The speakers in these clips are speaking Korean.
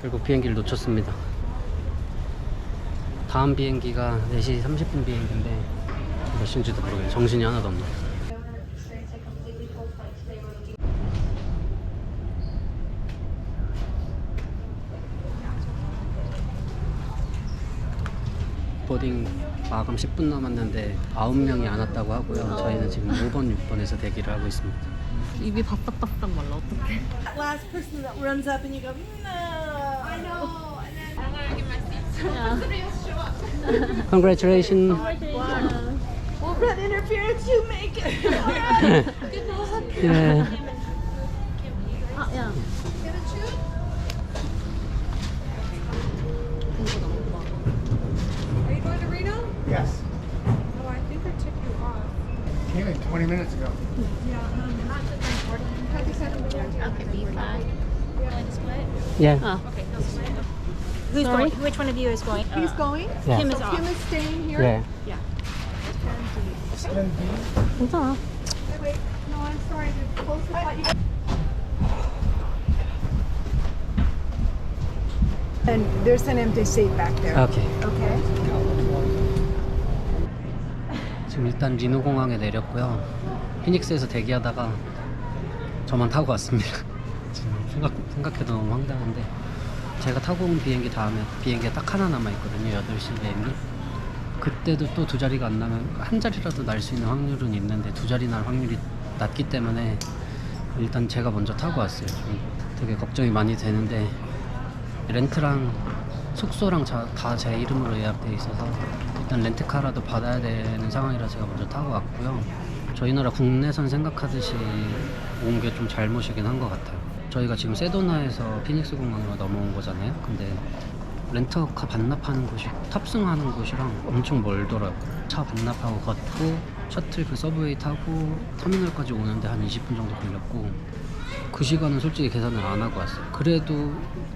결국 비행기를 놓쳤습니다. 다음 비행기가 4시 30분 비행기인데 몇 시인지도 모르겠어요. 정신이 하나도 없네. 보딩 마감 10분 남았는데 9명이 안 왔다고 하고요. 저희는 지금 5번, 6번에서 대기를 하고 있습니다. 입이 바싹바싹 말라. 어떡해. Last person that runs up and you go, no. I know. And then I'm gonna get my seat. Congratulations. Wow. Well, red interference, you make it. Good luck. 예. 아, 야. Get a chew? Are you going to Reno? Yes. Oh, I think I took you off. Came in 20 minutes ago. Yeah, not the 940. Probably 7 minutes. Okay, B5. Going to split? 예. Okay, no split. Who's Sorry? going? Which one of you is going? He's going? 예. Kim is So off. Kim is staying here? 예. Yeah. 괜찮아. Wait, no, I'm sorry. The closest spot you And there's an empty seat back there. 오케이. Okay. 지금 일단 리노 공항에 내렸고요. 피닉스에서 대기하다가 저만 타고 왔습니다. 지금 생각해도 너무 황당한데 제가 타고 온 비행기 다음에 비행기가 딱 하나 남아있거든요. 8시 비행기. 그때도 또 두 자리가 안 나면 한 자리라도 날 수 있는 확률은 있는데 두 자리 날 확률이 낮기 때문에 일단 제가 먼저 타고 왔어요. 좀 되게 걱정이 많이 되는데 렌트랑 숙소랑 다 제 이름으로 예약돼 있어서 일단 렌트카라도 받아야 되는 상황이라 제가 먼저 타고 왔고요. 저희 나라 국내선 생각하듯이 온 게 좀 잘못이긴 한 것 같아요. 저희가 지금 세도나에서 피닉스 공항으로 넘어온 거잖아요. 근데 렌터카 반납하는 곳이 탑승하는 곳이랑 엄청 멀더라고요. 차 반납하고 걷고 셔틀 그 서브웨이 타고 터미널까지 오는데 한 20분 정도 걸렸고 그 시간은 솔직히 계산을 안 하고 왔어요. 그래도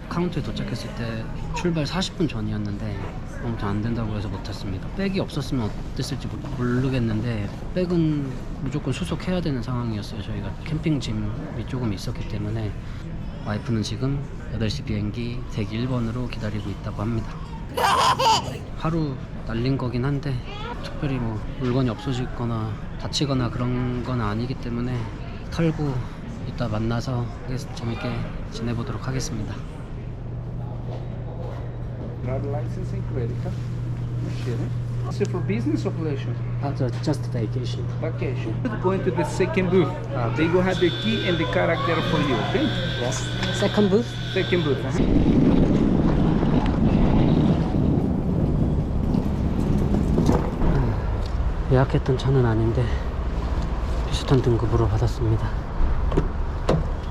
카운트에 도착했을 때 출발 40분 전이었는데 아무튼 안 된다고 해서 못 탔습니다. 백이 없었으면 어땠을지 모르겠는데 백은 무조건 수속해야 되는 상황이었어요. 저희가 캠핑 짐이 조금 있었기 때문에 와이프는 지금 8시 비행기 대기 1번으로 기다리고 있다고 합니다. 하루 날린 거긴 한데 특별히 뭐 물건이 없어지거나 다치거나 그런 건 아니기 때문에 털고 이따 만나서 재밌게 지내보도록 하겠습니다. Driver license and credit card. Is it for business or pleasure? Just vacation. Vacation. Going to the second booth. They will have the key and the character for you, okay? Yes. Second booth? Second booth. 예약했던 차는 아닌데 비슷한 등급으로 받았습니다.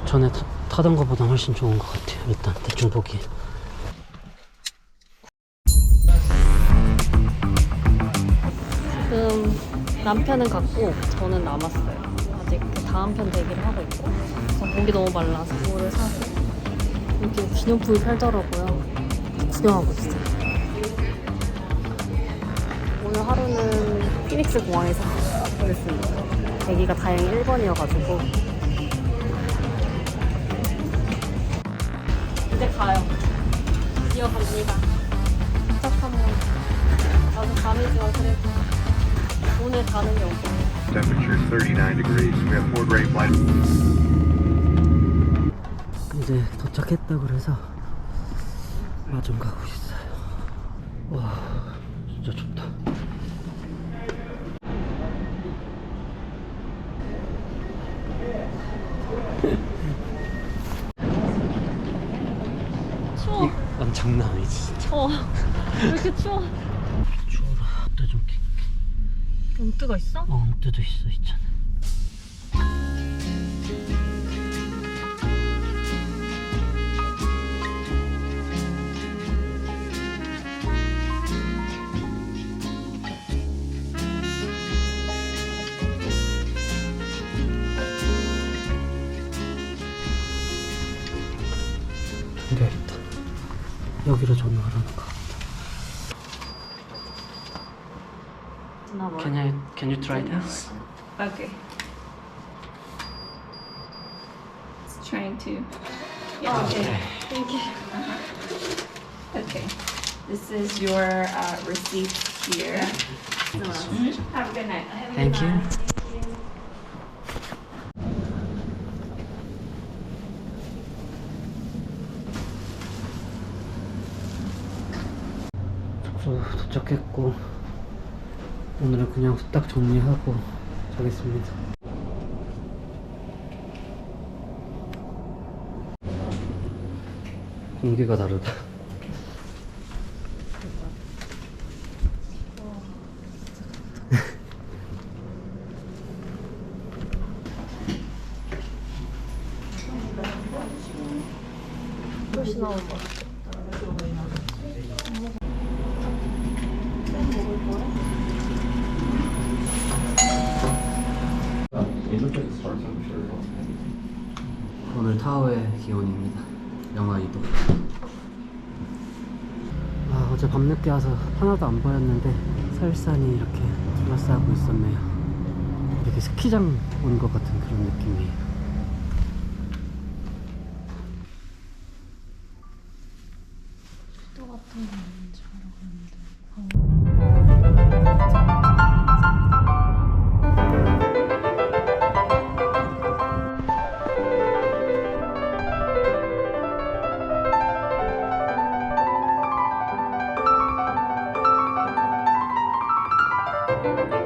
전에 타던 것보다 훨씬 좋은 것 같아요. 일단 대충 보기에. 지금 남편은 갔고 저는 남았어요. 아직 그 다음 편 대기를 하고 있고 그래서 목이 너무 말라서 뭐를 사서 여기 기념품이 팔더라고요. 구경하고 있어요. 오늘 하루는 피닉스 공항에서 보냈습니다. 대기가 다행히 1번이어가지고 이제 가요. 이어갑니다. 시작하면 아주 밤이지만 그래도 오늘 가는 게 없어요. Temperature 39 degrees. We have 4 great flights. 이제 도착했다 그래서 마중 가고 있어요. 와 진짜 춥다. 추워. 난 장난 아니지 진짜. 왜 이렇게 추워? 추워라. 옷도 좀 온트가 있어? 옷도 있어 있잖아. 전화했다. 여기로 전화하라는 것 같다. Can you try this? Okay. It's trying to. Okay. Thank you. Okay. This is your receipt here. Have a good night. Thank you. 숙소 도착했고 오늘은 그냥 후딱 정리하고 자겠습니다. 공기가 다르다. 훨씬 나온 것 같아. 오늘 타워의 기온입니다. 영하 2도. 아, 어제 밤늦게 와서 하나도 안 보였는데 설산이 이렇게 둘러싸고 있었네요. 이렇게 스키장 온 것 같은 그런 느낌이에요. 어,